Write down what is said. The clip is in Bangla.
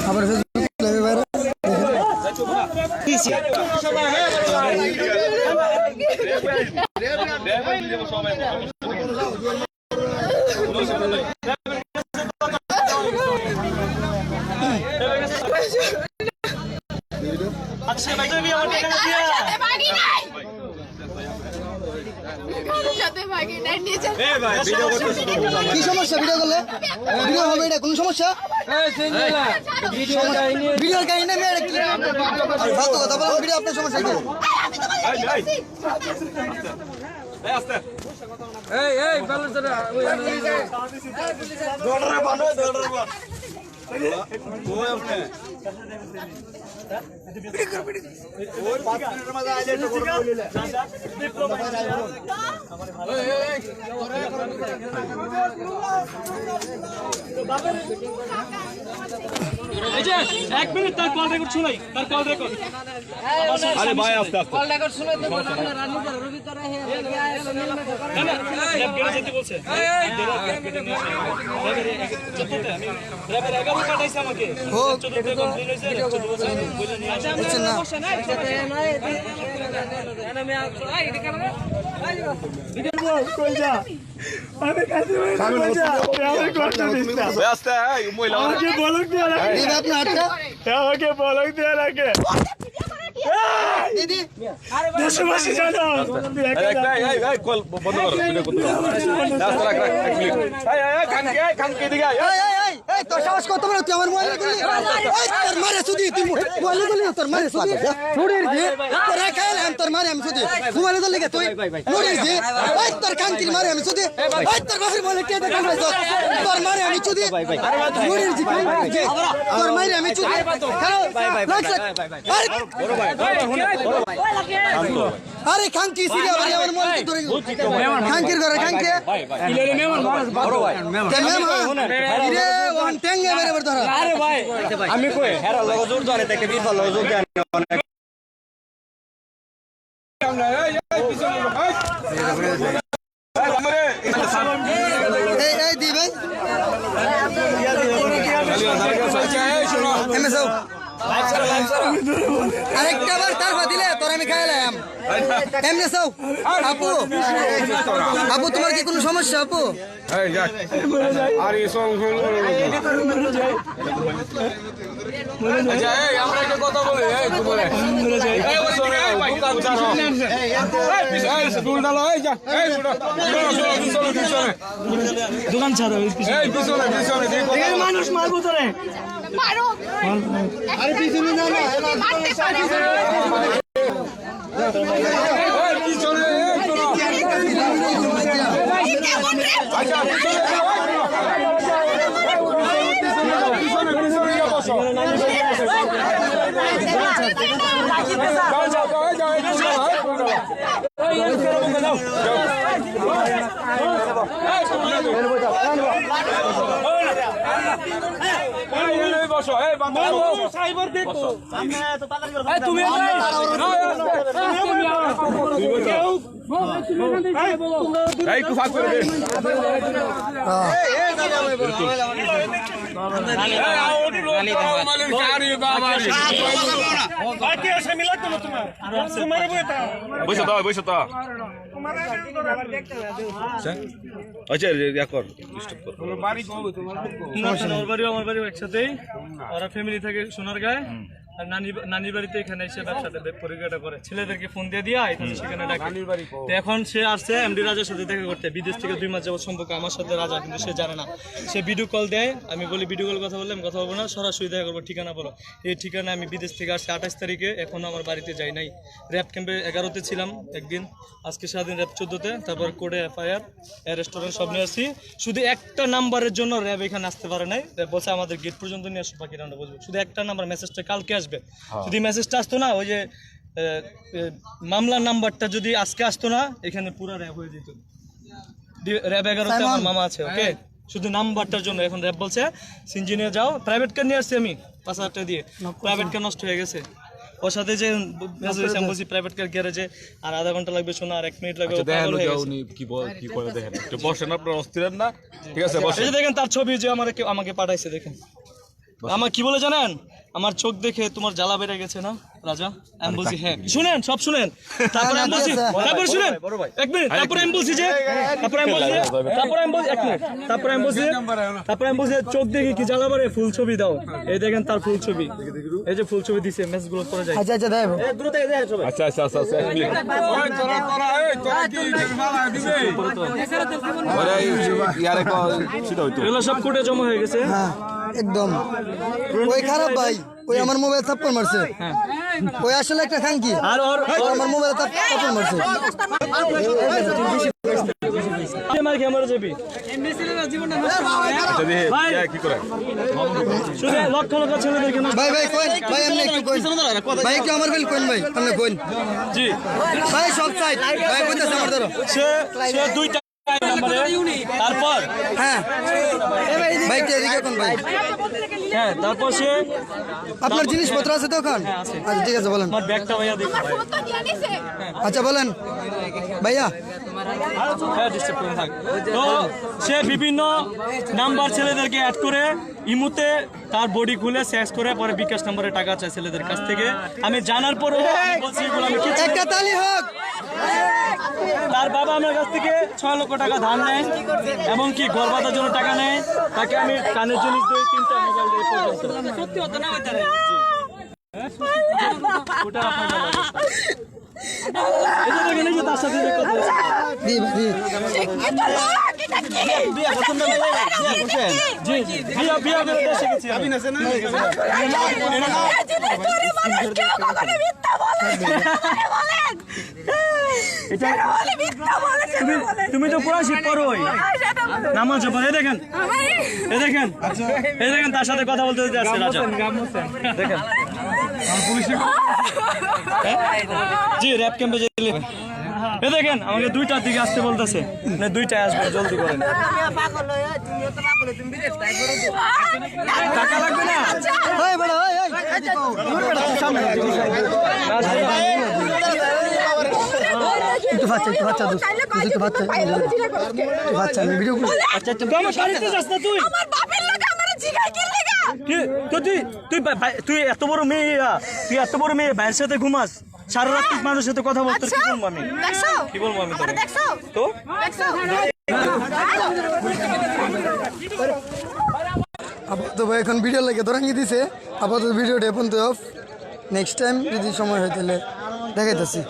আবার কি সমস্যা ভিডিও করলে ভিডিও হবে এটা কোন সমস্যা ভিডিওর কাহিনী আমি ফালতু কথা বললাম ভিডিও আপনার সমস্যা কি এক মিনিট তার কল রেকর্ড শুনাই তার কল রেকর্ড আরে ভাই আস্তে আস্তে কল রেকর্ড শুনে দেব আমরা রান্না করে রবি করে হে কেন যেতে বলছে আমি ড্রাইভার 11 কাটাইছে আমাকে ও 14 কমপ্লিট হইছে বুঝছেন না আমি আই এটা কেন ভিডিও কই যা আমি কাছে কই যা আমি করতে দিস না ব্যস্ত है মহিলা আমাকে বলক দিয়া রাখে এই আপনার হাতটা আমাকে বলক দিয়া রাখে দিদি দেশবাসী জানো এই কল বন্ধ করো ভিডিও বন্ধ করো রাস্তা রাখ এক মিনিট এই কানকে দিগা এই তোর সাহস কত বড় তুই আমার মোবাইলে দিলি এই তোর মারে সুদি তুই মোবাইলে দিলি তোর মারে সুদি নুড়ির দি তোর খাইল আমি তোর মারে আমি সুদি মোবাইলে দিলি কে তুই নুড়ির দি এই তোর কানকি মারে আমি সুদি এই তোর বাপের মোবাইলে কে দেখাল তোর মারে আমি সুদি নুড়ির দি তোর মারে আমি সুদি হ্যালো আরে খাঙ্কি সিরিয়া ভাই আমার মন ধরে খাঙ্কির ঘরে খাঙ্কি ইলেরে মেমন বড় ভাই মেমন রে ওয়ান টেঙ্গে বেরে ধরা আরে ভাই আমি কই হেরা লগ জোর ধরে দেখে বিফল লগ জোর দেন অনেক এই দি ভাই এমএসও আরেকটা বার তারপর দিলে তোর আমি খাইলাম এমনি সব আপু আপু তোমার কি কোনো সমস্যা আপু আমরা একটা কথা বলি দোকান ছাড়ো মানুষ মারবো তোরে আরে পিছনে না তুমি একটু ফাঁক করে দে আচ্ছা আমার বাড়ি একসাথেই ওরা ফ্যামিলি থাকে সোনারগাঁয়ে আর নানির বাড়িতে এখানে এসে ব্যবসাতে পরিচয়টা করে ছেলেদেরকে ফোন দিয়ে দিয়া সেখানে ডাকে এখন সে আসছে এমডি রাজার সাথে দেখা করতে বিদেশ থেকে 2 মাস যাবত সম্পর্ক আমার সাথে রাজা কিন্তু সে জানে না সে ভিডিও কল দেয় আমি বলি ভিডিও কল কথা বললে আমি কথা বলবো না সরাসরি দেখা করবো ঠিকানা বলো এই ঠিকানা আমি বিদেশ থেকে আসছি 28 তারিখে এখনো আমার বাড়িতে যাই নাই র্যাব ক্যাম্পে 11তে ছিলাম একদিন আজকে সারাদিন র্যাব 14তে তারপর কোর্টে এফআইআর রেস্টুরেন্ট সব নিয়ে আসছি শুধু একটা নাম্বারের জন্য র্যাব এখানে আসতে পারে নাই র্যাব বলছে আমাদের গেট পর্যন্ত নিয়ে আসো বাকিটা আমরা বুঝবো শুধু একটা নাম্বার মেসেজটা কালকে আসবে যদি মেসেজটা আসতো না ওই যে মামলার নাম্বারটা যদি আজকে আসতো না এখানে পুরো র্যাব হয়ে যেত র্যাব 11তে আমার মামা আছে ওকে শুধু নাম্বারটার জন্য এখন র্যাব বলছে সিনজি নিয়ে যাও প্রাইভেট কার নিয়ে আসছি আমি 5,000 টাকা দিয়ে প্রাইভেট কার নষ্ট হয়ে গেছে ওর সাথে যে আমি বলছি প্রাইভেট কার গ্যারেজে আর আধা ঘন্টা লাগবে শোনা আর 1 মিনিট লাগবে কি করে দেখেন একটু বসেন আপনারা অস্থির না ঠিক আছে বসেন এই যে দেখেন তার ছবি যে আমাকে পাঠাইছে দেখেন আমার কি বলে জানেন, আমার চোখ দেখে তোমার জ্বালা বেড়ে গেছে না রাজা? আমি বলছি হ্যাঁ, শুনেন সব শুনেন, তারপরে আমি বলছি, তারপরে শুনেন এক মিনিট, তারপরে আমি বলছি যে, তারপরে আমি বলছি এক মিনিট, তারপরে আমি বলছি চোখ দেখে কি জ্বালা বেড়ে, ফুল ছবি দাও। এই দেখেন তার ফুল ছবি, এই যে ফুল ছবি দিছে, মেসেজ গুলো করে যায়। আচ্ছা দেব দূর থেকে দেখেন সবাই। আচ্ছা এগুলো সব কোর্টে জমা হয়ে গেছে। হ্যাঁ একদম ওই খারাপ ভাই, ওই আমার মোবাইল থাপ্পড় মারছে, ওই আসলে একটা খানকি, আর ওর ওই আমার মোবাইল থাপ্পড় মারছে। মার খেয়ে মরে যাবি ভাই, কি করে শুধু লক্ষ লক্ষ ছেলেদেরকে না। ভাই কোন ভাই, এমনি একটু কোন ভাই, একটু আমার বেল কোন ভাই, আপনি কোন জি ভাই, সব সাইড ভাই কইতাছে আমার ধরো। সে দুইটা নাম্বারে, তারপর হ্যাঁ ভাই এদিকে কোন ভাই, হ্যাঁ তারপর সে আপনার জিনিসপত্র আছে তো ওখান? আচ্ছা ঠিক আছে বলেন। আমার ব্যাগটা ভাইয়া দেখো। আচ্ছা বলেন ভাইয়া। হ্যাঁ ডিস্টার্ব করে থাক। তো সে বিভিন্ন নাম্বার ছেলেদেরকে অ্যাড করে ইমুতে তার বডি খুলে সেক্স করে পরে বিকাশ নম্বরে টাকা চায় ছেলেদের কাছ থেকে। আমি জানার পরও বলছি এগুলো আমি কিছু, একটা তালি হোক। তার বাবা আমার কাছ থেকে 6 লক্ষ টাকা ধার নেয়, এমনকি ঘর বাঁধার জন্য টাকা নেয়। তাকে আমি কানের জিনিস দিই, 3টা মোবাইল দিই পর্যন্ত। সত্যি হতো না ওইটা রে। ওটা আপনার বলা অবস্থা। এটা দেখেন এই যে তার সাথে যে কথা হচ্ছে। বিয়া পছন্দ না, বিয়া করছেন? জি বিয়া করে দেশে গেছি আমি। তুমি তো পুরা শিখ পড়োই, নামাজ পড়ে। দেখেন এই দেখেন তার সাথে কথা বলতে যাচ্ছে রাজা। দেখেন জি র্যাপ ক্যাম্পে যেতে, এ দেখেন আমাকে 2টার দিকে আসতে বলতেছে, না 2টায় আসবে, জলদি করেন। টাকা লাগবে না। ওই বড় ওই দূর বেটা সামনে একটু বাচ্চা বাচ্চা আমি ভিডিও করি। আচ্ছা তুই আমার বাড়িতে যাস না, তুই আমার বাপের লোক আমারে জিগাই কি লাগা তুই এত বড় মেয়ে, তুই এত বড় মেয়ে ভাইয়ের সাথে ঘুমাস, সারা রাত মানুষের সাথে কথা বলতে, কি বলবো আমি? দেখছো কি বলবো আমি তোকে? দেখছো তো দেখছো আপাতত ভাই এখন ভিডিও লাগে ধরাঙ্গি দিছে, আপাতত ভিডিওটা এখন তো অফ। নেক্সট টাইম যদি সময় হয় তাহলে দেখাইতেছি।